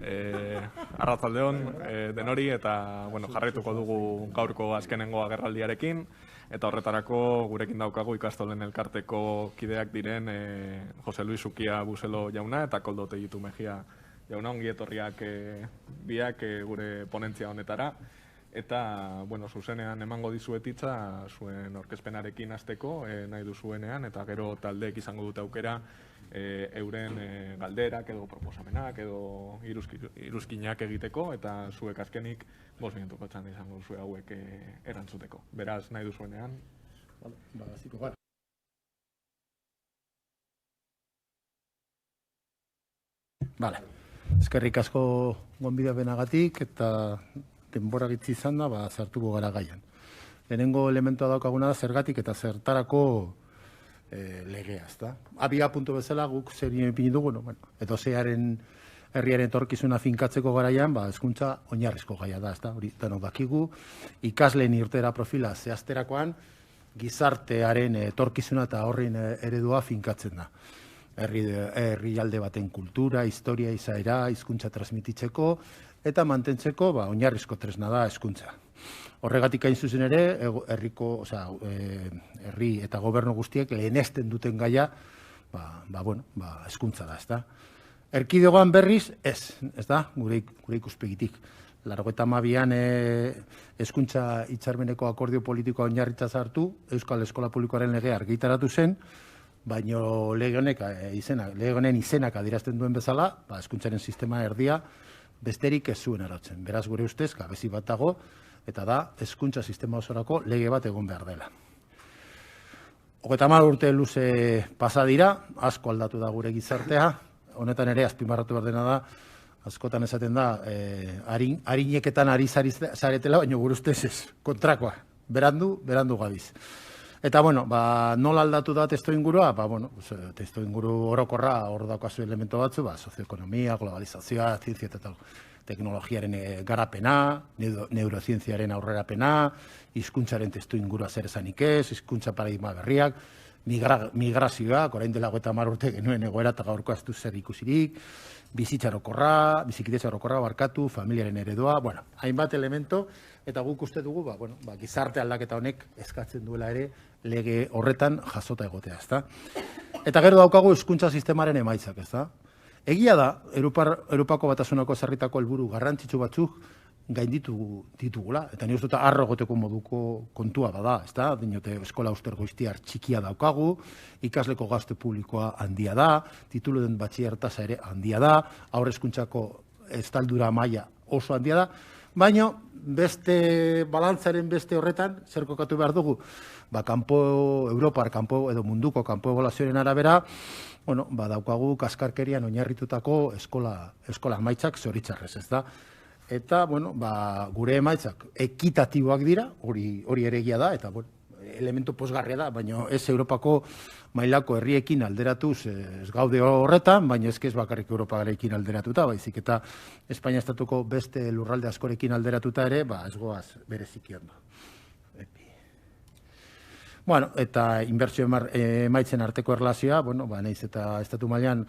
Arratsaldeon denori eta jarraituko dugu gaurko azkenengo agerraldiarekin eta horretarako gurekin daukagu ikastolen elkarteko kideak diren Jose Luis Ukia Buselo jauna eta Koldo Tellitu Mejia jauna, ongi etorriak biak gure ponentzia honetara. Eta, zuzenean emango dizuet hitza zuen aurkezpenarekin hasteko nahi duzuenean, eta gero taldeek izango dute aukera euren galderak edo proposamenak edo iruzkinak egiteko, eta zuek azkenik 5 minutuko txanda izango duzue hauek erantzuteko. Beraz, nahi duzuenean. Eskerrik asko gonbidapenagatik eta denbora gitzi izan da, zartuko gara gaian. Lehenengo elementua daukaguna da zergatik eta zertarako legea, ezta. Abia puntu bezala guk zer ipini dugu, edo zearen herriaren etorkizuna finkatzeko garaian, hezkuntza oinarrizko gaia da, ezta. Hori denok dakigu, ikasleen irteera profila zehazterakoan gizartearen etorkizuna eta horren eredua finkatzen da. Herrialde baten kultura, historia, izaera, hizkuntza transmititzeko eta mantentzeko oinarrizko tresna da hezkuntza. Horregatik hain zuzen ere, herri eta gobernu guztiek lehenesten duten gaia, hezkuntza da, ezta. Erkidegoan berriz ez da, gure ikuspegitik. 92an hezkuntza hitzarmeneko akordio politikoa oinarritzat hartu, Euskal Eskola Publikoaren legea argitaratu zen, baina lege honen izenak adierazten duen bezala, hezkuntzaren sistema erdia besterik ez zuen arautzen. Beraz, gure ustez, gabezi bat dago, eta da, hezkuntza sistema osorako lege bat egon behar dela. 30 urte luze pasa dira, asko aldatu da gure gizartea, honetan ere azpimarratu behar dena da, askotan esaten da, harineketan ari zaretela, baina gure ustez ez, kontrakoa, berandu gabiz. Eta, nola aldatu da testuingurua? Testuinguru orokorra hor daukazu elemento batzu, sozioekonomia, globalizazioa, zientzia eta teknologiaren garapena, neurozientziaren aurrerapena, hizkuntzaren testuingurua zer esanik ez, hizkuntza paradigma berriak, migrazioa, orain dela 30 urte genuen egoera eta gaurko astu zer ikusirik, bizikidetza orokorra, familiaren eredua, hainbat elemento, eta guk uste dugu, gizarte aldaketa honek eskatzen duela ere lege horretan jasota egotea, ezta? Eta gero daukagu hezkuntza sistemaren emaitzak, ezta? Egia da, Europako Batasunako ezarritako helburu garrantzitsu batzuk gainditu ditugula, eta ni uste dut harro egoteko moduko kontua bada, ezta? Dinote eskola ustergoiztiar txikia daukagu, ikasleko gastu publikoa handia da, tituluden batxillertasa ere handia da, haur hezkuntzako estaldura maila oso handia da, baina beste balantzaren beste horretan, zer kokatu behar dugu, Europar kanpo edo munduko kanpo ebolazioaren arabera, daukagu kaskarkerian oinarritutako eskola emaitzak zoritzarrez, ez da? Eta, gure emaitzak ekitatiboak dira, hori ere egia da, eta elementu posgarria da, baina ez Europako mailako herriekin alderatuz ez gaude horretan, baina ez bakarrik Europagarekin alderatuta, baizik eta Espainia estatuko beste lurralde askorekin alderatuta ere, ez goaz bereziki ondo. Eta inbertsio emaitzen arteko erlazioa, nahiz eta estatu mailan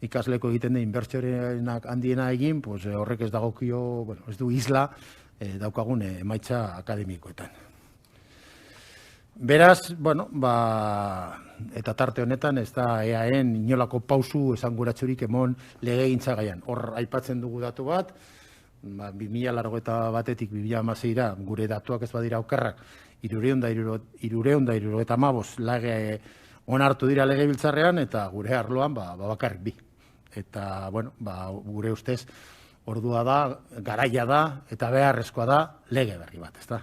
ikasleko egiten den inbertsiorenak handiena egin, horrek ez dagokio, ez du isla daukagun emaitza akademikoetan. Beraz, eta tarte honetan ez da EAEn inolako pausu esanguratsurik emon legegintza gaian. Hor aipatzen dugu datu bat, 2081-etik 2016-ra gure datuak ez badira okerrak, 375 lege onartu dira legebiltzarrean, eta gure arloan bakarrik 2. Eta, gure ustez, ordua da, garaia da, eta beharrezkoa da lege berri bat, ez da?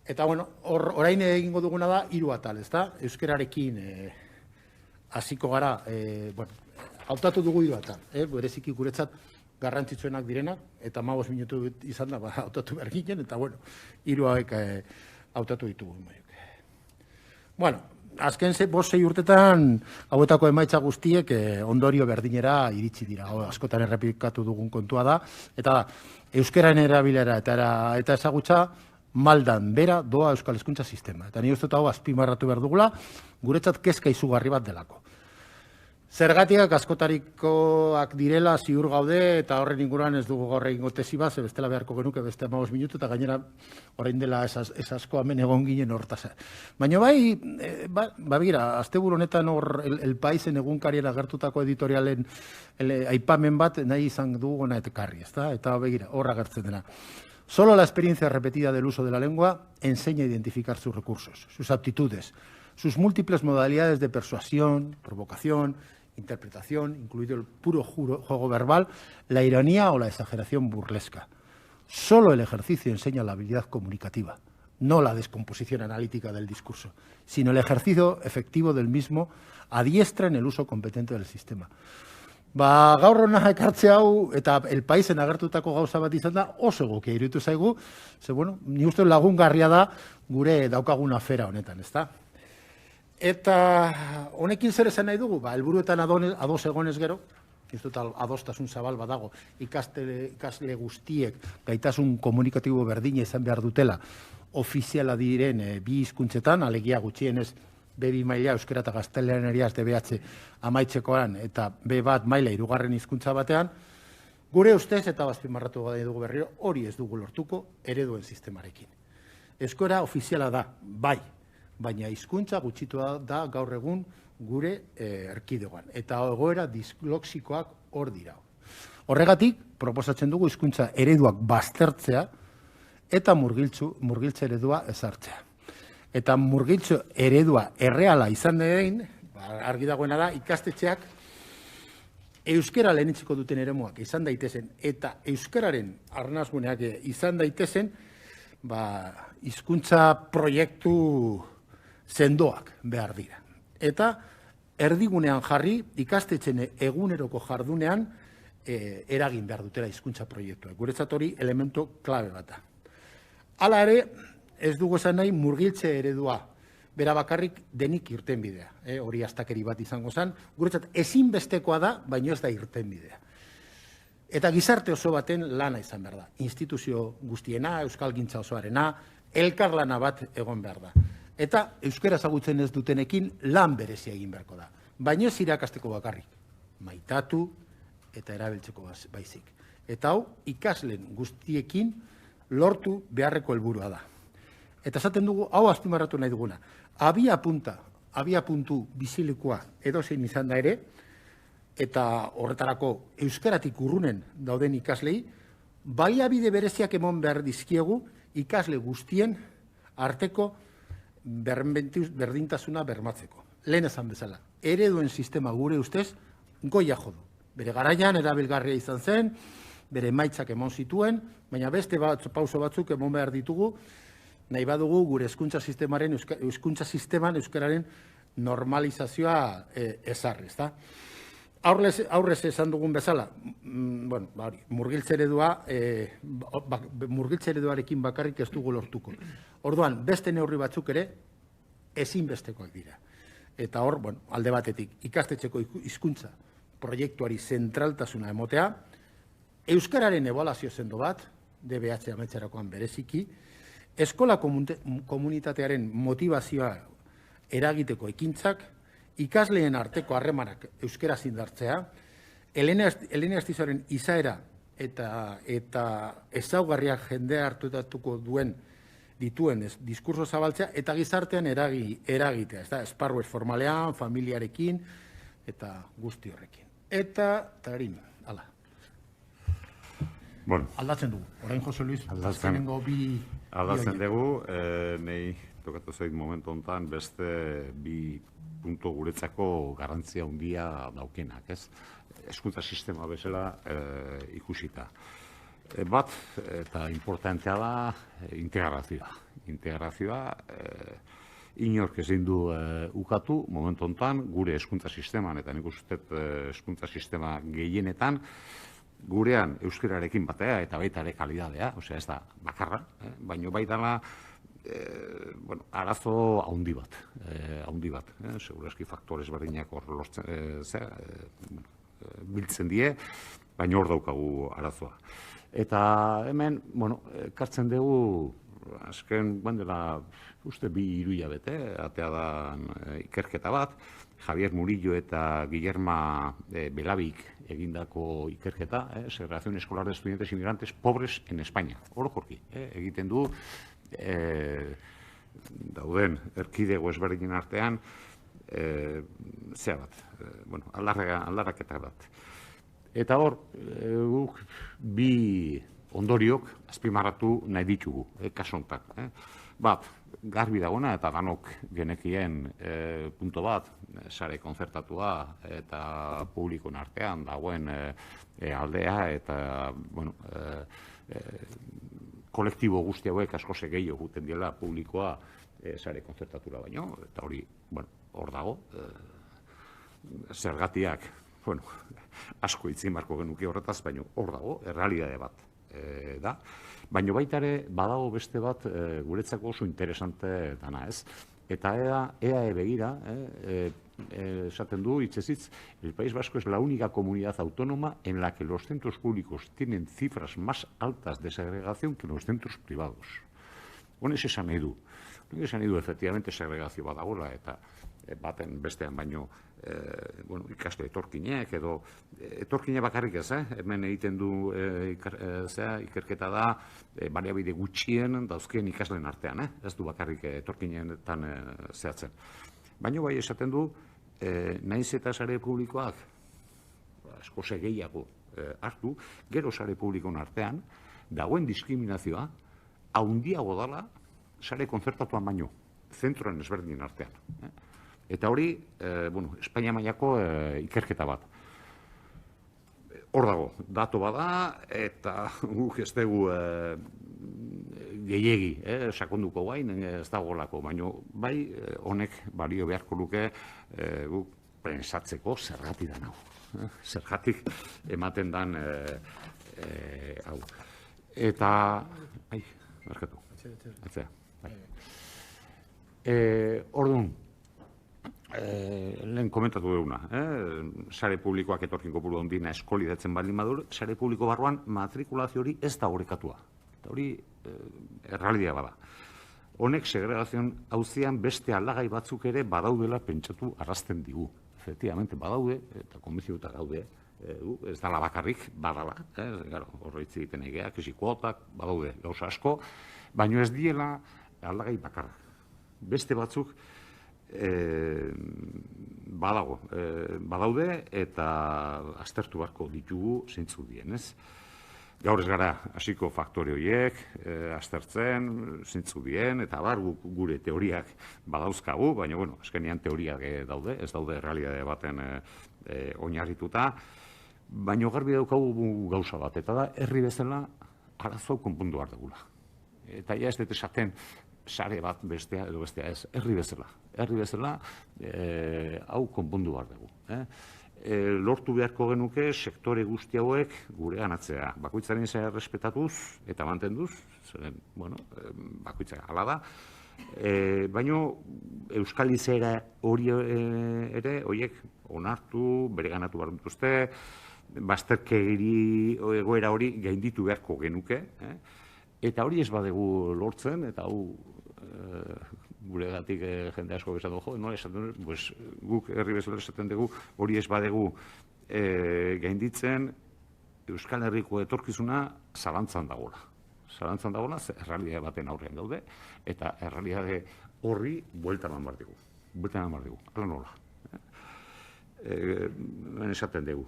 Eta, orain egingo duguna da 3 atal, ez da? Euskerarekin hasiko gara, hautatu dugu 3 atal, bereziki guretzat garrantzitsuenak direnak, eta 15 minutu izan da, hautatu behar ginen, eta, 3 hauek hautatu ditugu. Azken 5-6 urtetan hauetako emaitza guztiek ondorio berdinera iritsi dira, askotan errepikatu dugun kontua da, eta euskararen erabilera eta ezagutza maldan bera doa euskal hezkuntza sistema. Eta ni uste hau azpimarratu behar dugula, guretzat kezka izugarri bat delako. Zergatiak askotarikoak direla ziur gaude eta horren inguruan ez dugu gaur egingo tesi bat, bestela beharko genuke beste 15 minutu eta gainera orain dela ez asko hemen egon ginen hortaz. Baina bai, begira, asteburu honetan hor El Paisen egunkarien agertutako editorialen aipamen bat nahi izan dugu gona ekarri, ezta? Eta begira, hor agertzen dena. Solo la experiencia repetida del uso de la lengua enseña a identificar sus recursos, sus aptitudes, sus múltiples modalidades de persuasión, provocación, interpretación, incluido el puro juego verbal, la ironía o la exageración burlesca. Solo el ejercicio enseña la habilidad comunicativa, no la descomposición analítica del discurso, sino el ejercicio efectivo del mismo adiestra en el uso competente del sistema. Gaur hona ekartze hau eta El Paisen agertutako gauza bat izan da oso egokia iruditu zaigu, ze bueno, ni uste lagungarria da gure daukagun afera honetan, ezta? Eta honekin zer esan nahi dugu? Helburuetan ados egonez gero, ez dut adostasun zabal badago, ikasle guztiek gaitasun komunikatibo berdina izan behar dutela ofiziala diren bi hizkuntzetan, alegia gutxienez B2 maila euskera eta gaztelaniaz DBH amaitzekoan eta B1 maila 3. hizkuntza batean, gure ustez eta azpimarratu nahi dugu berriro, hori ez dugu lortuko ereduen sistemarekin. Euskara ofiziala da, bai, baina hizkuntza gutxitua da gaur egun gure erkidegoan. Eta egoera disgloxikoak hor dira. Horregatik, proposatzen dugu hizkuntza ereduak baztertzea eta murgiltze eredua ezartzea. Eta murgiltze eredua erreala izan den, argi dagoena da, ikastetxeak euskara lehenentziko duten eremuak izan daitezen eta euskararen arnasguneak izan daitezen, hizkuntza proiektu sendoak behar dira. Eta erdigunean jarri ikastetxen eguneroko jardunean eragin behar dutela hizkuntza proiektuak. Guretzat hori elementu klabe bat da. Hala ere, ez dugu esan nahi murgiltze eredua bera bakarrik denik irtenbidea. Hori astakeri bat izango zen. Guretzat ezinbestekoa da, baino ez da irtenbidea. Eta gizarte oso baten lana izan behar da. Instituzio guztiena, euskalgintza osoarena, elkarlana bat egon behar da. Eta euskara ezagutzen ez dutenekin lan berezia egin beharko da. Baino ez irakasteko bakarrik. Maitatu eta erabiltzeko baizik. Eta hau, ikasleen guztiekin lortu beharreko helburua da. Eta esaten dugu, hau azpimarratu nahi duguna. Abia puntu bizilekua edozein izan da ere, eta horretarako euskaratik urrunen dauden ikaslei, baliabide bereziak emon behar dizkiegu ikasle guztien arteko berdintasuna bermatzeko. Lehen esan bezala, ereduen sistema gure ustez goia jodu. Bere garaian erabilgarria izan zen, bere emaitzak emon zituen, baina beste pauso batzuk emon behar ditugu, nahi badugu gure hezkuntza sisteman euskararen normalizazioa ezarri, ezta? Aurrez esan dugun bezala, murgiltze ereduarekin bakarrik ez dugu lortuko. Orduan, beste neurri batzuk ere ezinbestekoak dira. Eta hor, alde batetik, ikastetxeko hizkuntza proiektuari zentraltasuna emotea, euskararen ebaluazio sendo bat, DBH amaitxerakoan bereziki, eskola komunitatearen motivazioa eragiteko ekintzak, ikasleen arteko harremanak euskara indartzea, Elena Astizoren izaera eta ezaugarriak jendea hartutatuko dituen diskurso zabaltzea, eta gizartean eragitea, esparru formalean, familiarekin, eta guzti horrekin. Eta tarin, hala. Aldatzen dugu, orain Jose Luis, azkenengo bi... Aldatzen dugu, nahi tokatu zait momentu honetan beste bi puntu guretzako garrantzia handia daukenak, ez? Hezkuntza sistema bezala ikusita. Bat, eta importantea da, integrazioa. Integrazioa, inork ezin du ukatu momentu honetan gure hezkuntza sisteman, eta nik uste hezkuntza sistema gehienetan, gurean euskararekin batea eta baita ere kalidadea, osea ez da bakarra, baina baita da arazo handi bat, segurazki faktores berdinak hor biltzen die, baina hor daukagu arazoa. Eta hemen, kartzen dugu, azken, dela, uste 2-3 hilabete, atea da ikerketa bat, Javier Murillo eta Guillerma Belabik egindako ikerketa, segregación escolar de estudiantes inmigrantes pobres en España. Orokorki, egiten du, dauden erkidego ezberdinen artean, aldarraketa bat. Eta hor, guk bi ondoriok azpimarratu nahi ditugu, kasu honetan. Bat, garbi dagoena eta danok genekien punto bat, sare konzertatua eta publikoen artean dagoen aldea eta, kolektibo guzti hauek asko gehiago guten diela publikoa sare konzertatura baino, eta hori, hor dago, zergatiak, asko itzin barko genuke horretaz, baina hor dago, errealitate bat da. Baina baita ere, badago beste bat guretzako oso interesante dana, ez? Eta EAE begira, esaten du, hitzezitz, el País Vasco es la única comunidad autónoma en la que los centros públicos tienen cifras más altas de segregación que los centros privados. Honez esan nahi du. Esan nahi du, efectivamente, segregazio badagoela, eta baten bestean baino, ikasle etorkinek, edo etorkine bakarrik ez, hemen egiten du ikerketa da, baliabide gutxien dauzkien ikasleen artean, ez du bakarrik etorkinetan zehatzen. Baina bai esaten du, naiz eta sare publikoak, asko gehiago hartu, gero sare publikoen artean, dagoen diskriminazioa, haundiago dala, sare konzertatuan baino, zentroen ezberdinen artean. Eta hori, Espainia mailako ikerketa bat. Hor dago, dato bada, eta guk ez dugu gehiegi, sakonduko gain, ez dagolako, baina bai, honek balio beharko luke guk pensatzeko zergatik da hau. Zergatik ematen dan hau. Eta, barkatu, atzea. Orduan, lehen komentatu duguna, sare publikoak etorkin kopuru ondina eskolidatzen baldin badur, sare publiko barruan matrikulazio hori ez da orekatua. Eta hori errealitatea bada. Honek segregazion auzian beste aldagai batzuk ere badaudela pentsatu arrazten digu. Efectivamente, badaude, eta konbizioeta gaude, ez dala bakarrik, badala. Horreitz egiten egeak, esikuotak, badaude gauza asko, baino ez diela aldagai bakarrak. Beste batzuk badaude eta aztertu beharko ditugu zeintzu dien, ez? Gaur ez gara hasiko faktore horiek, aztertzen, zeintzu dien, eta gure teoriak badauzkagu, baina, azkenean teoriak daude, ez daude errealitate baten oinarrituta, baina garbi daukagu gauza bat, eta da, herri bezala, arazo konpondu behar dugula. Eta ja ez dut esaten, sare bat bestea edo bestea ez, herri bezala. Herri bezala, hau konpondu behar dugu. Lortu beharko genuke sektore guzti hauek gure ganatzea. Bakoitzaren zera respetatuz eta mantenduz, zeren, bakoitzak hala da. Baina Euskal Izera hori ere, horiek onartu, bere ganatu behar dituzte, bazterkeri egoera hori gainditu beharko genuke. Eta hori ez badegu lortzen, eta hau gure gatik jende asko bezatu, nola esaten dugu, guk herri bezala esaten dugu, hori ez badegu gainditzen Euskal Herriko etorkizuna zalantzan dagoela. Zalantzan dagoela, errealitate baten aurrean gaude, eta errealitate horri bueltan eman behar dugu. Bueltan eman behar dugu, ala nola. Esaten dugu,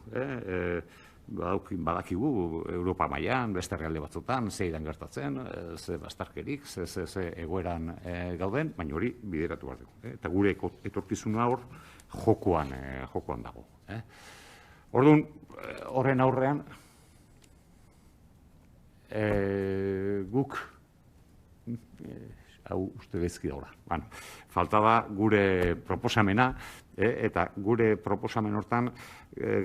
badakigu Europa mailan, beste herrialde batzutan, zeidan gertatzen, ze bastarkerik, ze egoeran gauden, baina hori bideratu behar dugu. Eta gure etorkizuna hor jokoan dago. Orduan, horren aurrean, guk, hau uste bezki daura, falta da gure proposamena, eta gure proposamen hortan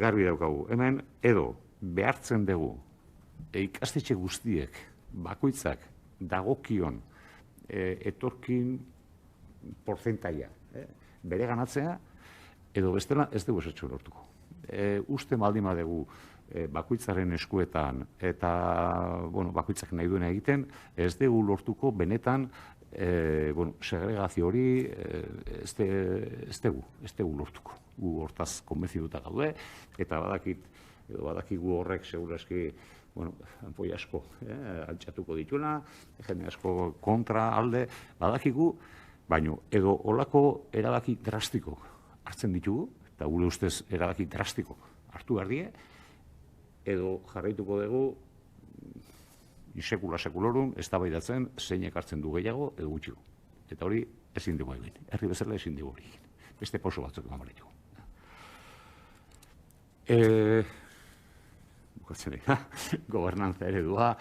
garbi daukagu. Hemen edo behartzen dugu ikastetxe guztiek bakoitzak dagokion etorkin portzentaia bere ganatzea, edo bestela ez dugu esetxo lortuko. Uste baldin badugu bakoitzaren eskuetan eta bakoitzak nahi duena egiten, ez dugu lortuko benetan bueno, segregazio hori ez dugu lortuko. Gu hortaz konbentzituta gaude, eta badakigu horrek segurazki, bueno, anpoi asko altxatuko dituna, jende asko kontra alde, badakigu, baino edo olako erabaki drastiko hartzen ditugu, eta gure ustez erabaki drastiko hartu behar die, edo jarraituko dugu sekula-sekulorun eztabaidatzen zeinek hartzen du gehiago edo gutxiago. Eta hori ezin dugu egin. Herri bezala ezin dugu hori egin. Beste pauso batzuk eman behar ditugu. Bukatzen gobernantza eredua,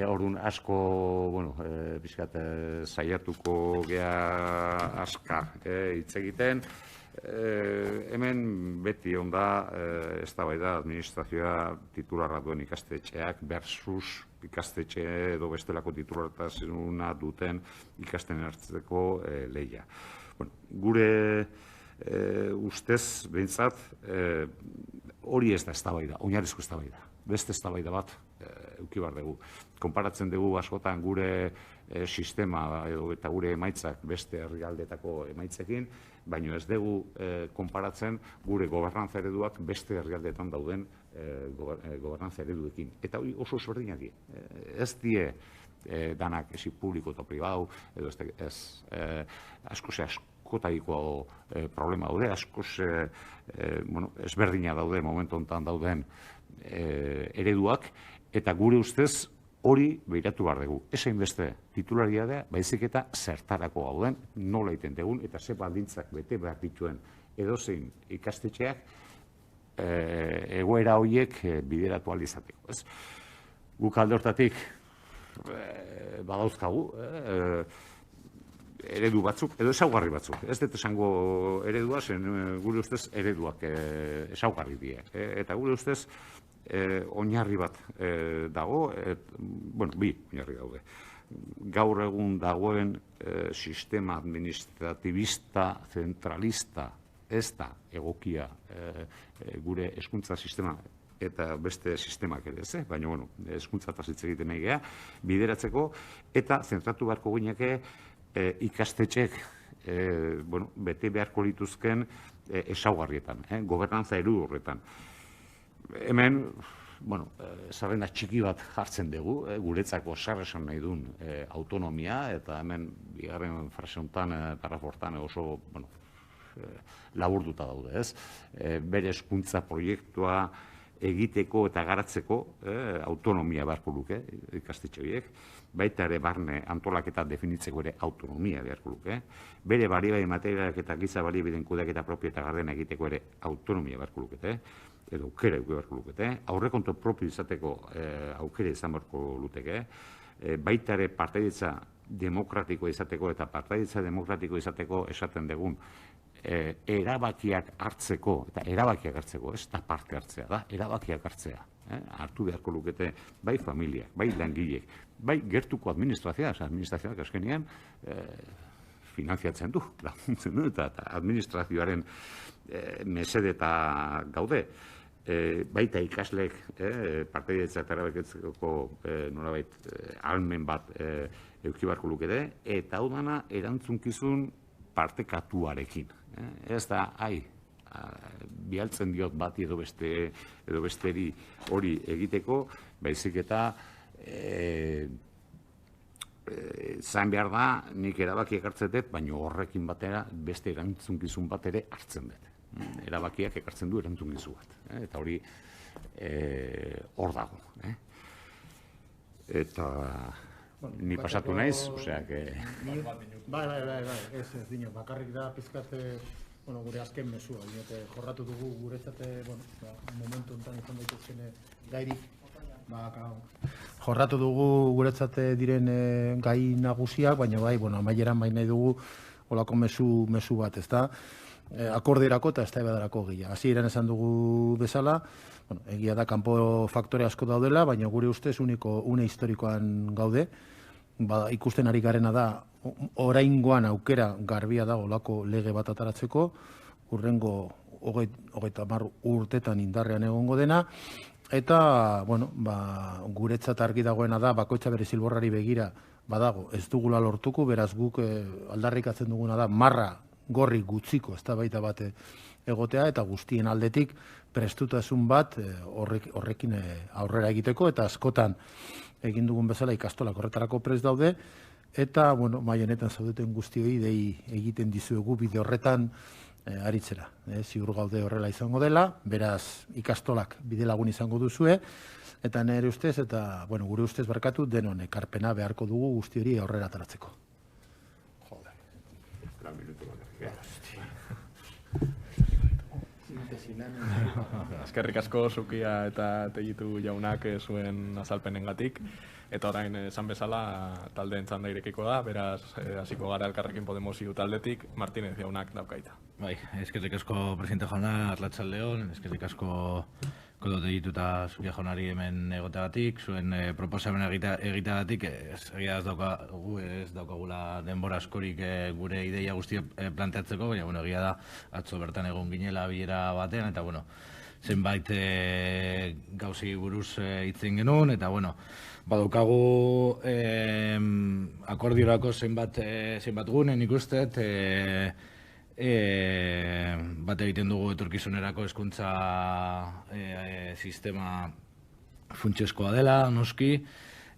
orduan asko, bueno, pixkat saiatuko gea aska hitz egiten. Hemen beti onda eztabaida administrazioa titularra duen ikastetxeak versus ikastetxe edo bestelako titulartasuna duten ikasten hartzeko lehia. Bueno, gure ustez, behintzat, hori ez da eztabaida, oinarrizko eztabaida. Beste eztabaida bat eduki behar dugu. Konparatzen dugu askotan gure sistema eta gure emaitzak beste herrialdetako emaitzekin, baina ez dugu konparatzen gure gobernantza ereduak beste herrialdetan dauden gobernantza ereduekin. Eta hori oso ezberdinak die. Ez die danak esi publiko eta pribatu, edo ez askotaiko problema daude, ezberdina daude, momentu honetan dauden ereduak, eta gure ustez hori behiratu behar dugu. Esain beste titulariadea, baizik eta zertarako gauden, nola egiten dugun, eta ze baldintzak bete behar dituen edozein ikastetxeak egoera horiek bideratu ahal izateko. Guk alde hortatik badauzkagu, eredu batzuk, edo ezaugarri batzuk. Ez dut esango eredua, zen gure ustez ereduak ezaugarri die. Eta gure ustez oinarri bat dago, bueno, bi oinarri daude. Gaur egun dagoen sistema administratibista, zentralista, ez da egokia gure hezkuntza sistema eta beste sistemak ere, baina, bueno, hezkuntza hitz egiten nahi geha, bideratzeko, eta zentratu beharko gineke ikastetxek bete beharko lituzken ezaugarrietan, gobernantza eredu horretan. Hemen, zerrenda txiki bat jartzen dugu, guretzako zer esan nahi duen autonomia, eta hemen bigarren frase honetan, parafortan oso laburduta daude, ez? Bere hezkuntza proiektua egiteko eta garatzeko autonomia beharko luke ikastetxe horiek, baita ere barne antolaketa definitzeko ere autonomia beharko luke, bere baliabide materialak eta giza baliabideen kudeaketa propio eta gardena egiteko ere autonomia beharko lukete, edo aukera beharko lukete, aurrekontu propio izateko aukera izan beharko luteke, baita ere partaidetza demokratiko izateko eta partaidetza demokratiko izateko esaten dugun erabakiak hartzeko, eta erabakiak hartzeko, ez da parte hartzea da, erabakiak hartzea. Hartu beharko lukete bai familiak, bai langileek, bai gertuko administrazioa, administrazioak azkenean finanziatzen du, laguntzen du, eta administrazioaren mesede eta gaude. Baita ikasleek partaidetza eta erabakitzeko nolabait ahalmen bat eduki beharko lukete, eta hau dana erantzunkizun partekatuarekin. Ez da, bialtzen diot bati edo besteri hori egiteko, baizik eta zain behar da, nik erabakiak hartzen dut, baina horrekin batera beste erantzunkizun bat ere hartzen dut. Erabakiak ekartzen du erantzunkizun bat. Eta hori hor dago. Eta ni pasatu naiz, oseak... Bai, ez dino, bakarrik da pizkate, gure azken mesua, jorratu dugu guretzate, momentu enten izan daitezken gairik, jorratu dugu guretzate diren gai nagusiak, baina bai, amaieran bai nahi dugu olako mesu bat, ez da, akorderako eta eztabaidarako gila. Hasieran esan dugu bezala, egia da kanpo faktore asko daudela, baina gure ustez une historikoan gaude, ikusten ari garena da, oraingoan aukera garbia da olako lege bat ataratzeko, urrengo 30 urtetan indarrean egongo dena, eta, guretzat argi dagoena da, bakoitza bere zilborrari begira badago, ez dugula lortuko, beraz guk aldarrikatzen duguna da marra gorri gutziko eztabaida bat egotea eta guztien aldetik prestutasun bat horrekin aurrera egiteko eta askotan egin dugun bezala ikastolak horretarako prest daude eta, bueno, mai honetan zaudeten guztioi dei egiten dizuegu bide horretan aritzera. Ziur gaude horrela izango dela, beraz ikastolak bide lagun izango duzue, eta nire ustez, eta, bueno, gure ustez barkatu, denon ekarpena beharko dugu guzti hori aurrera ateratzeko. Joder. Eskerrik asko Zukia eta Tegitu jaunak zuen azalpenengatik. Eta orain esan bezala taldeen txanda irekiko da, beraz hasiko gara Elkarrekin Podemos iu taldetik, Martínez jaunak daukaita. Bai, eskerrik asko presidente jauna, Arratsaldeon, eskerrik asko Koldo Tegitu eta Zukia jaunari hemen egoteagatik, zuen proposamena egiteagatik, egia ez daukagula denbora askorik gure ideia guztia planteatzeko, baina bueno, egia da atzo bertan egon ginela bilera batean, eta bueno, zenbait gauzi buruz hitzen genuen, eta bueno, badaukagu akordiorako zenbat gune, nik uste, bat egiten dugu etorkizunerako hezkuntza sistema funtsezkoa dela, noski,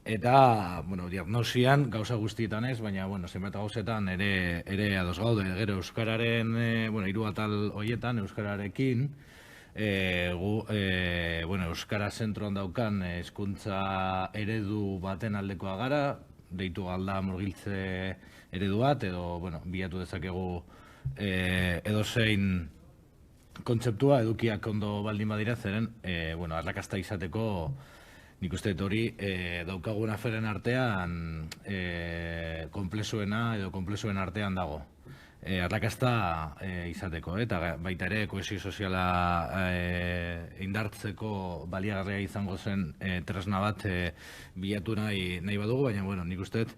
eta, bueno, diagnosian gauza guztietan ez, baina, bueno, zenbat gauzetan ere ados gaude, gero euskararen, bueno, hiru atal horietan euskararekin, bueno, euskara zentroan daukan hezkuntza eredu baten aldekoa gara, deitu galda murgiltze eredu bat, edo, bueno, bilatu dezakegu edozein kontzeptua, edukiak ondo baldin badira, zeren, bueno, arrakasta izateko, nik uste dut hori, daukagun aferen artean, konplexuena edo konplexuen artean dago. Arrakasta izateko, eta baita ere kohesio soziala indartzeko baliagarria izango zen tresna bat bilatu nahi badugu, baina, bueno, nik uste dut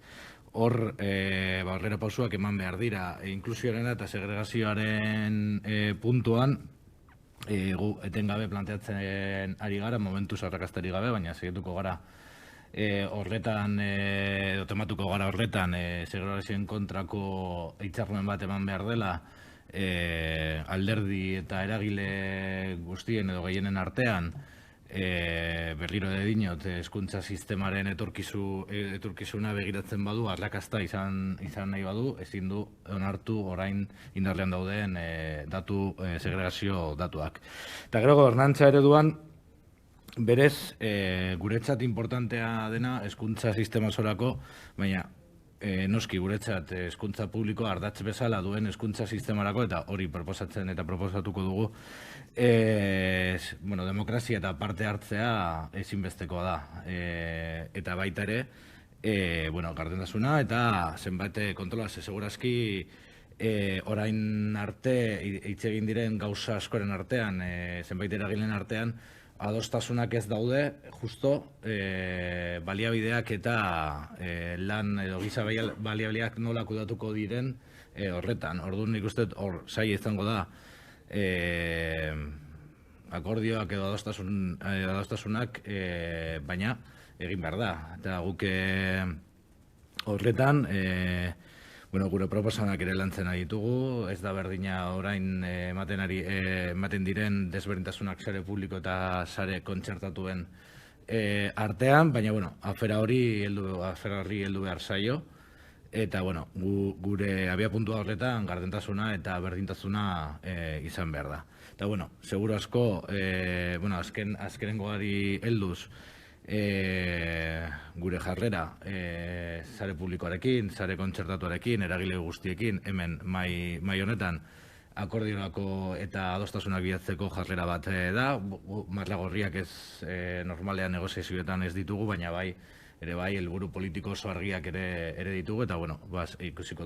hor aurrera pausuak eman behar dira. Inklusioarena eta segregazioaren puntuan gu etengabe planteatzen ari gara, momentuz arrakastari gabe, baina segituko gara horretan, edo tematuko gara horretan, segregazioen kontrako hitzarmen bat eman behar dela alderdi eta eragile guztien edo gehienen artean, berriro dinot, hezkuntza sistemaren etorkizuna begiratzen badu, arrakasta izan nahi badu, ezin du onartu orain indarrean dauden datu segregazio datuak. Eta gero gobernantza ereduan, berez, guretzat importantea dena hezkuntza sistema osorako, baina noski guretzat hezkuntza publiko ardatz bezala duen hezkuntza sistemarako, eta hori proposatzen eta proposatuko dugu, bueno, demokrazia eta parte hartzea ezinbestekoa da. Eta baita ere, bueno, gardentasuna eta zenbait kontrola, segurazki orain arte hitz egin diren gauza askoren artean, zenbait eragileen artean, adostasunak ez daude, justo baliabideak eta lan edo giza baliabideak nola kudatuko diren horretan. Orduan nik uste hor zaila izango da akordioak edo adostasunak, baina egin behar da. Eta guk horretan, bueno, gure proposanak ere lantzen ari ditugu, ez da berdina orain ematen diren desberdintasunak sare publiko eta sare kontzertatuen artean, baina, bueno, afera horri heldu behar zaio, eta, bueno, gure abiapuntua horretan gardentasuna eta berdintasuna izan behar da. Eta, bueno, seguru asko, bueno, azkenengoari helduz, gure jarrera sare publikoarekin, sare kontzertatuarekin, eragile guztiekin, hemen mai honetan akordiorako eta adostasunak bilatzeko jarrera bat da. Marra gorriak ez normalean negoziazioetan ez ditugu, baina bai helburu politiko oso argiak ere ditugu, eta bueno, ikusiko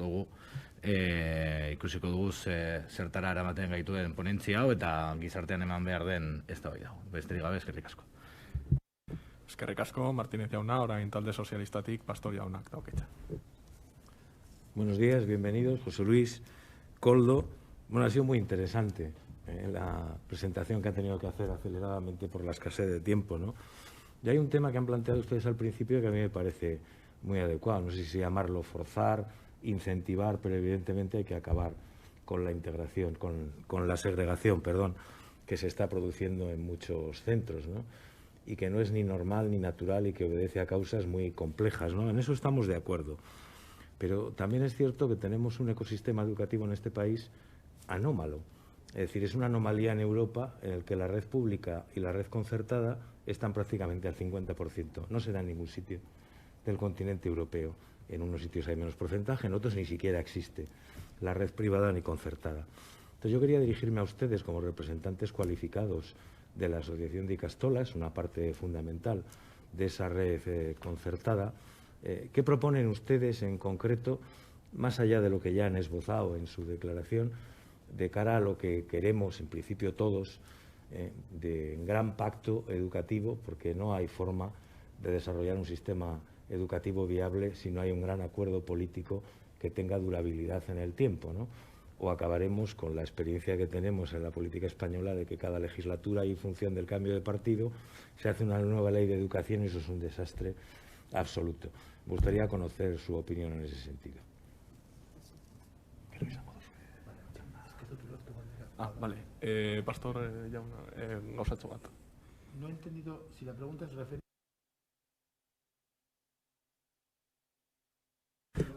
dugu zertara eramaten gaituen ponentzia hau eta gizartean eman behar den eztabaida. Besterik gabe, eskerrik asko. Eskerrik asko, Martínez jauna, orain talde sozialistatik Pastor jaunak daukitza. Buenos días, bienvenidos, José Luis, Koldo. Bueno, ha sido muy interesante la presentación que han tenido que hacer aceleradamente por la escasez de tiempo, ¿no? Y hay un tema que han planteado ustedes al principio que a mí me parece muy adecuado. No sé si llamarlo forzar, incentivar, pero evidentemente hay que acabar con la integración, con la segregación, perdón, que se está produciendo en muchos centros, ¿no? Y que no es ni normal ni natural y que obedece a causas muy complejas, ¿no? En eso estamos de acuerdo. Pero también es cierto que tenemos un ecosistema educativo en este país anómalo. Es decir, es una anomalía en Europa en el que la red pública y la red concertada están prácticamente al 50%. No se da en ningún sitio del continente europeo. En unos sitios hay menos porcentaje, en otros ni siquiera existe la red privada ni concertada. Entonces yo quería dirigirme a ustedes como representantes cualificados de la Asociación de Ikastolas, una parte fundamental de esa red concertada. ¿Qué proponen ustedes en concreto, más allá de lo que ya han esbozado en su declaración, de cara a lo que queremos, en principio todos, de gran pacto educativo, porque no hay forma de desarrollar un sistema educativo viable si no hay un gran acuerdo político que tenga durabilidad en el tiempo, ¿no? O acabaremos con la experiencia que tenemos en la política española de que cada legislatura y en función del cambio de partido se hace una nueva ley de educación y eso es un desastre absoluto. Me gustaría conocer su opinión en ese sentido. Vale. Pastor jauna, gauzatxo bat. No he entendido si la pregunta es referente.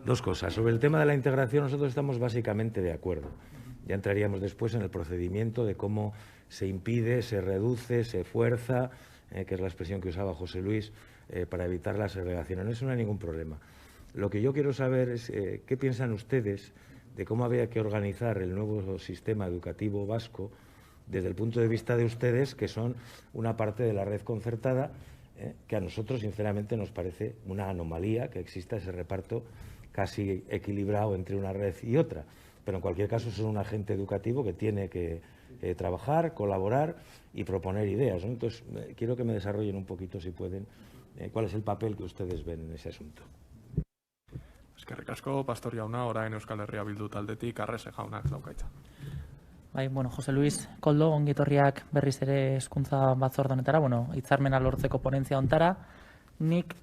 Dos cosas. Sobre el tema de la integración nosotros estamos básicamente de acuerdo. Ya entraríamos después en el procedimiento de cómo se impide, se reduce, se fuerza, que es la expresión que usaba José Luis, para evitar la segregación. En eso no hay ningún problema. Lo que yo quiero saber es qué piensan ustedes de cómo había que organizar el nuevo sistema educativo vasco desde el punto de vista de ustedes, que son una parte de la red concertada, que a nosotros sinceramente nos parece una anomalía que exista ese reparto casi equilibrado entre una red y otra. Pero en cualquier caso son un agente educativo que tiene que trabajar, colaborar y proponer ideas, ¿no? Entonces quiero que me desarrollen un poquito, si pueden, cuál es el papel que ustedes ven en ese asunto. Eskerrik asko, Pastor jauna, orain Euskal Herria Bildu taldetik Arrese jaunak daukaitza. Bai, Jose Luis Koldo, ongi etorriak berriz ere hezkuntza batzorde honetara, hitzarmena lortzeko ponentzia hontara. Nik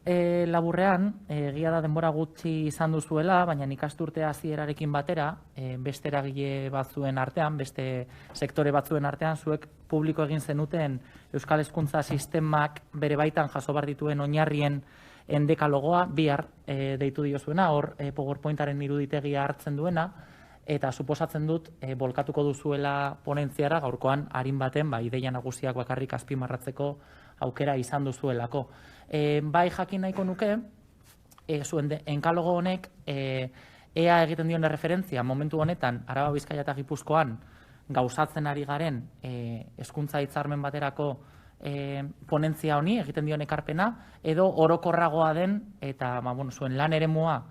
laburrean, egia da denbora gutxi izan duzuela, baina ikasturte hasierarekin batera, beste eragile batzuen artean, beste sektore batzuen artean, zuek publiko egin zenuten Euskal Hezkuntza Sistemak bere baitan jaso bar dituen oinarrien endekalogoa, bihar deitu diozuena, hor PowerPointaren iruditegia hartzen duena, eta suposatzen dut bolkatuko duzuela ponentziara gaurkoan arin baten ideia nagusiak bakarrik azpimarratzeko aukera izan duzuelako. Bai jakin nahiko nuke, zuen enkalogo honek ea egiten dion referentzia momentu honetan Araba, Bizkaia eta Gipuzkoan gauzatzen ari garen hezkuntza hitzarmen baterako ponentzia honi egiten dion ekarpena, edo orokorragoa den eta zuen lan eremua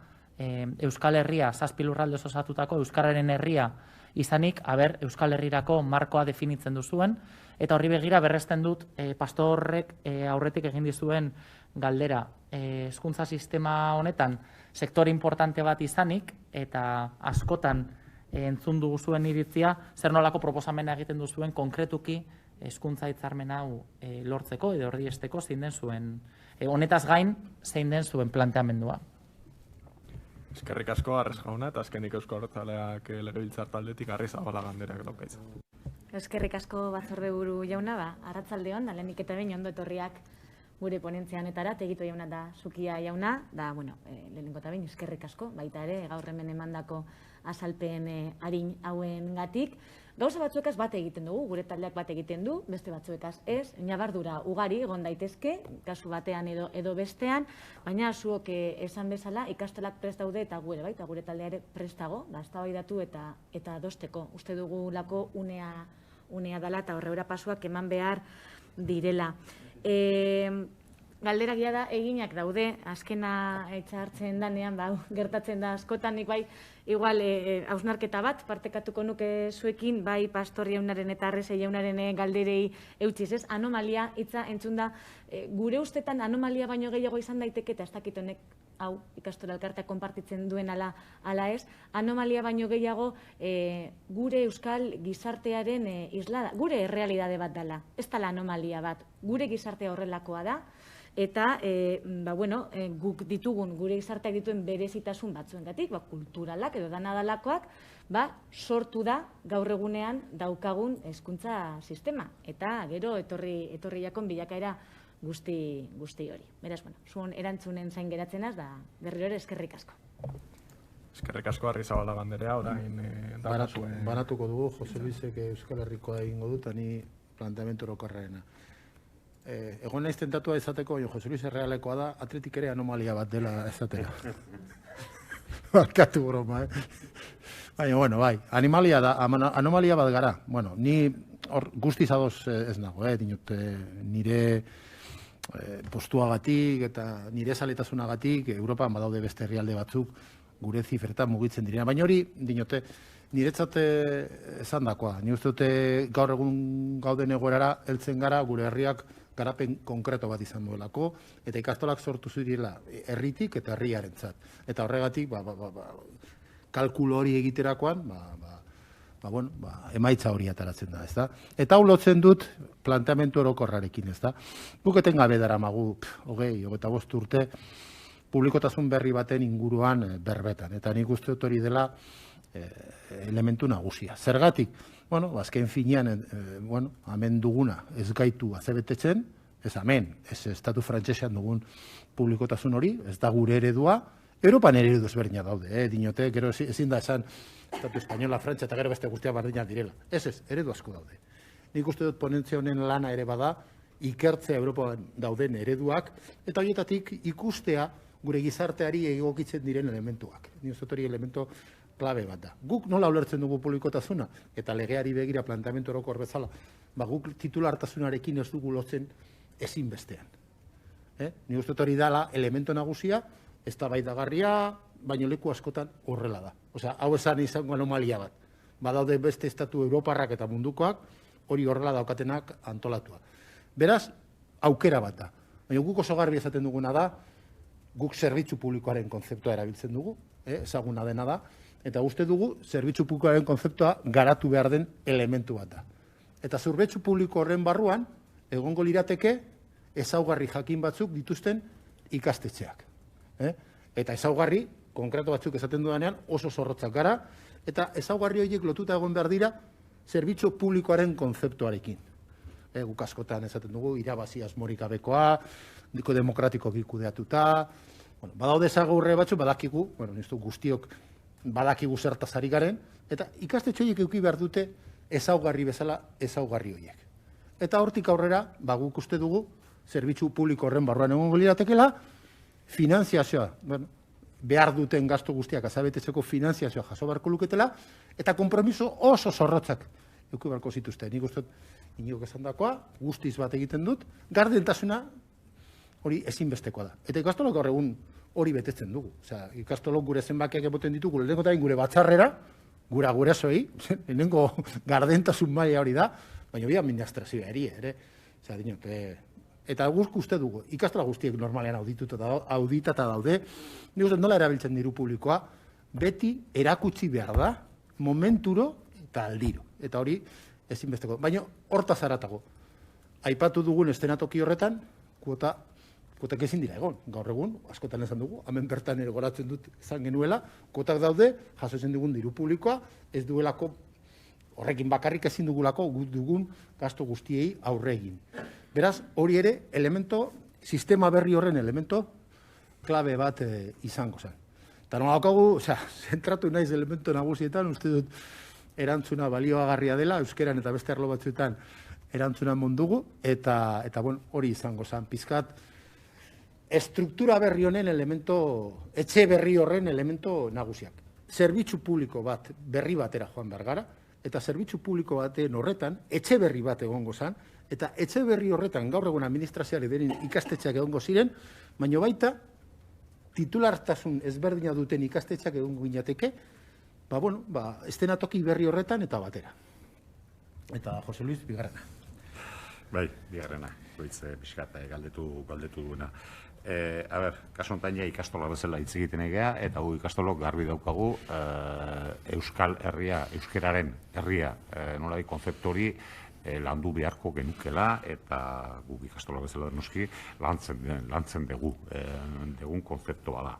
Euskal Herria, 7 lurraldez osatutako Euskararen herria izanik, Euskal Herrirako markoa definitzen duzuen, eta horri begira berresten dut pastorrek aurretik egin dizuen galdera. Hezkuntza sistema honetan sektore importante bat izanik, eta askotan entzun dugu zuen iritzia, zer nolako proposamena egiten duzuen konkretuki hezkuntza hitzarmen hau lortzeko edo erdiesteko zein den zuen, honetaz gain zein den zuen planteamendua. Eskerrik asko, Arrese jauna, eta azkenik Eusko Abertzaleak legebiltzar taldetik Arrizabalaga andereak daukaitza. Eskerrik asko batzordeburu jauna, arratsalde on, lehenik eta behin ondo etorriak gure ponentzia honetara, Tegito jauna da Zukia jauna, lehenengo eta behin eskerrik asko, baita ere gaur hemen emandako azalpen arin hauengatik. Gauza batzuekaz bat egiten dugu, gure taldeak bat egiten du, beste batzuekaz ez, ñabardura ugari egon daitezke, kasu batean edo bestean, baina zuok esan bezala ikastolak prest daude eta gure baita gure taldea ere prest dago, eztabaidatu eta adosteko. Uste dugulako unea dela eta horrebera pasuak eman behar direla. Galdera gila da eginak daude, azkena etxartzen danean, gertatzen da askotan, nik bai igual hausnarketa bat partekatuko nuke zuekin, bai Pastor jaunaren eta Arrese jaunaren galderei eutziz, ez? Anomalia hitza entzun da, gure ustetan anomalia baino gehiago izan daiteke, eta ez dakit honek hau ikastola elkarteak konpartitzen duen ala ez, anomalia baino gehiago gure euskal gizartearen islada, gure errealidade bat dela, ez dela anomalia bat, gure gizartea horrelakoa da, eta guk ditugun, gure gizarteak dituen berezitasun batzuengatik, kulturalak edo danadalakoak, sortu da gaur egunean daukagun hezkuntza sistema. Eta gero etorri jakon bilakaera guzti hori. Beraz, zuen erantzunen zain geratzenaz, da berriro ere eskerrik asko. Eskerrik asko Arrizabalaga anderea, orain banatuko dugu, Jose Luisek Euskal Herrikoa egingo dut, ani planteamendu orokorrarena. Egon naiz tentatua izateko, Jose Luis errealekoa da, atletik ere anomalia bat dela izateko. Barkatu broma, Baina, bai, anomalia bat gara. Ni guztiz adoz ez nago, dinot, nire postuagatik eta nire zaletasunagatik, Europan badaude beste herrialde batzuk, gure zifretan mugitzen direna. Baina hori, dinote, niretzat esan dakoa. Ni uste dute gaur egun gauden egoerara heltzen gara, gure herriak garapen konkreto bat izan duelako, eta ikastolak sortu zirela herritik eta herriarentzat. Eta horregatik, kalkulo hori egiterakoan, emaitza hori ataratzen da, ezta? Eta hau lotzen dut planteamendu orokorrarekin, ezta? Guk etengabe daramagu, 25 urte, publikotasun berri baten inguruan berbetan. Eta nik uste dut hori dela elementu nagusia. Zergatik, azken finean, hemen duguna ez gaitu azebetetzen, ez hemen, ez estatu frantsesean dugun publikotasun hori, ez da gure eredua, Europan eredu ezberdina daude, dinote, gero ezin da esan estatu espainola, Frantzia eta gero beste guztia bardinak direla. Ez, eredu asko daude. Nik uste dut ponentzia honen lana ere bada, ikertzea Europan dauden ereduak, eta horietatik ikustea gure gizarteari egokitzen diren elementuak. Nik uste dut hori elementu klabe bat da. Guk nola ulertzen dugu publikotasuna, eta legeari begira planteamendu orokor bezala, guk titulartasunarekin ez dugu lotzen ezinbestean. Nik uste hori dela elementu nagusia, eztabaidagarria, baino leku askotan horrela da. Osea, hau esan izango anomalia bat. Badaude beste estatu europarrak eta mundukoak, hori horrela daukatenak antolatua. Beraz, aukera bat da. Baina guk oso garbi esaten duguna da, guk zerbitzu publikoaren kontzeptua erabiltzen dugu, ezaguna dena da, eta uste dugu, zerbitzu publikoaren kontzeptua garatu behar den elementu bat da. Eta zerbitzu publiko horren barruan, egongo lirateke, ezaugarri jakin batzuk dituzten ikastetxeak. Eta ezaugarri, konkreto batzuk esaten dudanean, oso zorrotzak gara, eta ezaugarri horiek lotuta egon behar dira, zerbitzu publikoaren kontzeptuarekin. Guk askotan esaten dugu, irabazi asmorik gabekoa, demokratikoki kudeatuta, badaude ezagurre batzu, badakigu, guztiok badakigu zertaz ari garen, eta ikastetxe horiek eduki behar dute ezaugarri bezala ezaugarri horiek. Eta hortik aurrera, guk uste dugu, zerbitzu publiko horren barruan egongo liratekeela, finanziazioa, behar duten gastu guztiak azabetetzeko finanziazioa jaso beharko luketela, eta konpromiso oso zorrotzak eduki beharko zituzten. Nik uste inok esan dakoa, guztiz bat egiten dut, gardentasuna hori ezinbestekoa da. Eta ikastolok gaur egun hori betetzen dugu. Osea, ikastolok gure zenbakiak emoten ditugu, lehenengo eta gure batzarrera, gure gurasoei, lehenengo gardentasun maila hori da, baina bi administrazioa ere. Osea, dinot, eta guzk uste dugu, ikastola guztiek normalean auditata daude, nik uste nola erabiltzen diru publikoa, beti erakutsi behar da, momenturo eta aldiro. Eta hori ezinbesteko. Baina hortaz haratago. Aipatu dugun eszenatoki horretan, kuotak ezin dira egon. Gaur egun, askotan esan dugu, hemen bertan ere goratzen dut izan genuela, kuotak daude, jasotzen dugun diru publikoa, ez duelako, horrekin bakarrik ezin dugulako, dugun gastu guztiei aurre egin. Beraz, hori ere, sistema berri horren elemento, klabe bat izango zen. Eta nola daukagu, zentratu naiz elemento nagusietan, uste dut erantzuna balioagarria dela, euskeran eta beste arlo batzuetan erantzuna mondugu, eta hori izango zen. Pizkat, estruktura berri honen elemento, etxe berri horren elemento nagusiak. Zerbitzu publiko bat, berri batera joan behar gara, eta zerbitzu publiko baten horretan, etxe berri bat egongo zen, eta etxe berri horretan gaur egun administrazioari denin ikastetxeak egongo ziren, baina baita titulartasun ezberdina duten ikastetxeak egongo ginateke, estenatoki berri horretan eta batera. Eta Jose Luis, bigarrena. Bai, bigarrena, goitze pixkat galdetu duena. Kasu honetan ikastola bezala hitz egiten egea, eta gu ikastolok garbi daukagu Euskal Herria, Euskararen herria, nolai konzeptu hori landu beharko genukela, eta gu ikastola bezala noski lantzen dugun konzeptua da.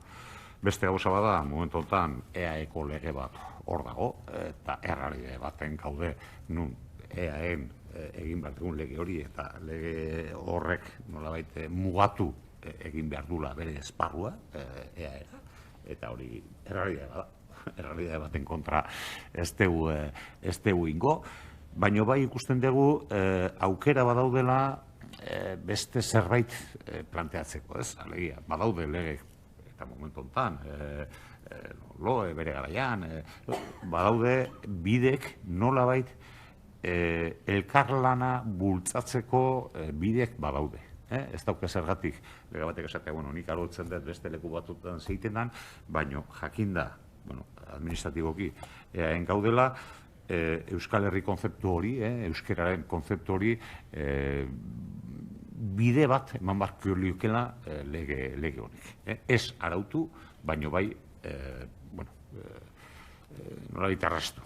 Beste gauza bada, momentu honetan EAeko lege bat hor dago, eta errealide baten gaude nun EAen egin behar dugun lege hori, eta lege horrek nolabait mugatu egin behar dula bere esparrua EAera, eta hori errealide baten kontra ez dugu ingo, baina bai ikusten dugu aukera badaudela beste zerbait planteatzeko, ez? Alegia, badaude lege eta momentu honetan, loe bere garaian, badaude bidek nolabait elkarlana bultzatzeko bidek badaude. Ez dauka zergatik, lega batek esatea, nik arotzen dut beste leku batutan zeiten dan, baina jakinda, administratiboki, eaen gaudela, Euskal Herri konzeptu hori, euskararen konzeptu hori, bide bat eman barkio liukela lege honek. Ez arautu, baino bai, nola ditarrastu,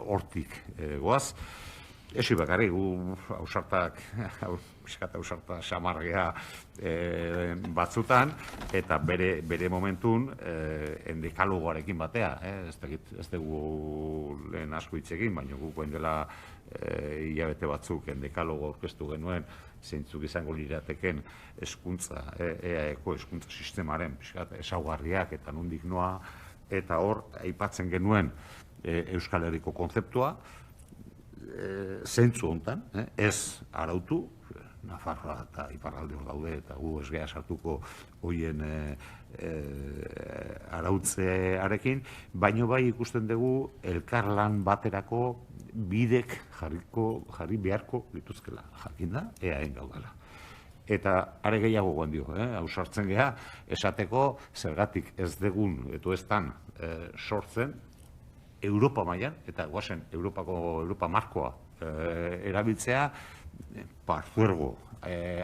hortik goaz. Ezi bakarrik, hausartak samargea batzutan, eta bere momentun endekalogoarekin batea. Ez dugu lehen asko hitzekin, baina gukoen dela hilabete batzuk endekalogo aurkeztu genuen, zeintzuk izango lirateken EAeko hezkuntza sistemaren ezaugarriak eta nondik noa, eta hor aipatzen genuen Euskal Herriko konzeptua, zentzu honetan, ez arautu, Nafarroa eta Iparralde hor daude, eta gu ez geha sartuko hoien arautzearekin, baino bai ikusten dugu elkarlan baterako bidek jarri beharko dituzkela, jakinda, eaen gaudala. Eta are gehiago guandio, hausartzen geha, esateko zergatik ez degun, eto eztan sortzen, Europa mailan, eta guazen Europa markoa erabiltzea, partzuergo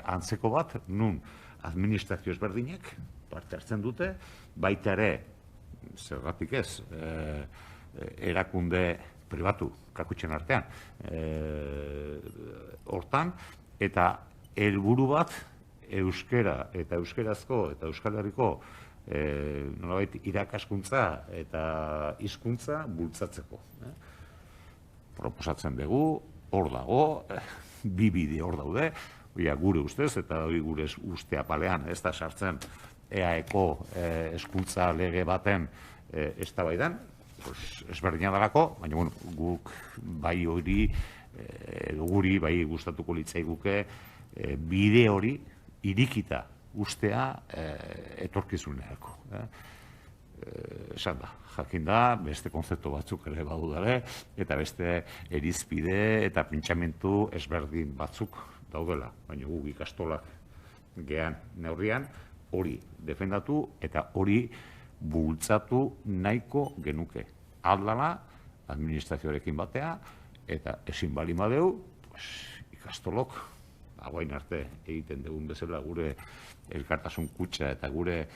antzeko bat, nun administrazio ezberdinek parte hartzen dute, baita ere, zergatik ez, erakunde pribatu, kakutxen artean, hortan, eta helburu bat, euskera eta euskerazko eta Euskal Herriko nolabait irakaskuntza eta hizkuntza bultzatzeko. Proposatzen dugu, hor dago, bi bide hor daude, gure ustez eta gure uste apalean ez da sartzen EAeko hezkuntza lege baten eztabaidan, ezberdina dalako, baina guk bai hori, guri bai gustatuko litzaiguke bide hori irikita ustea etorkizunerako. Esan da, jakin da, beste konzeptu batzuk ere badudare, eta beste irizpide eta pentsamentu ezberdin batzuk daudela. Baina guk ikastolak gehan neurrian hori defendatu eta hori bultzatu nahiko genuke. Aldala, administrazioarekin batea, eta ezin bali madeu, ikastolok, guain arte egiten dugun bezala gure elkartasun kutxa eta gure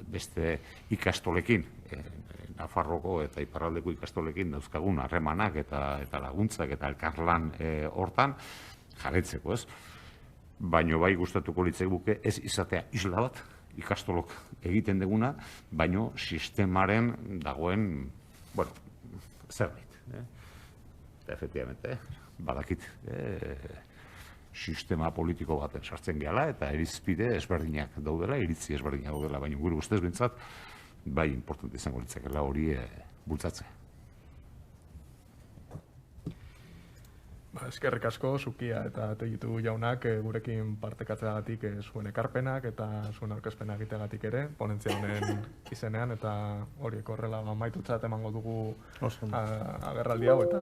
beste ikastolekin, Nafarroko eta Iparraldeko ikastolekin dauzkagun harremanak eta laguntzak eta elkarlan hortan jarretzeko, ez? Baina bai gustatuko litzaiguke ez izatea isla bat ikastolok egiten duguna, baino sistemaren dagoen, zerbait. Eta efectivamente, badakit, sistema politiko baten sartzen gehala eta irizpide ezberdinak daudela, iritzi ezberdinak daudela, baina gure ustez bintzat, bai importante izango litzakela hori bultzatzea. Eskerrik asko, Zukia eta Tegitu jaunak gurekin partekatzeagatik zuen ekarpenak eta zuen aurkezpenak egiteagatik ere, ponentzia honen izenean, eta horiek horrela maitutzat emango dugu agerraldi hau eta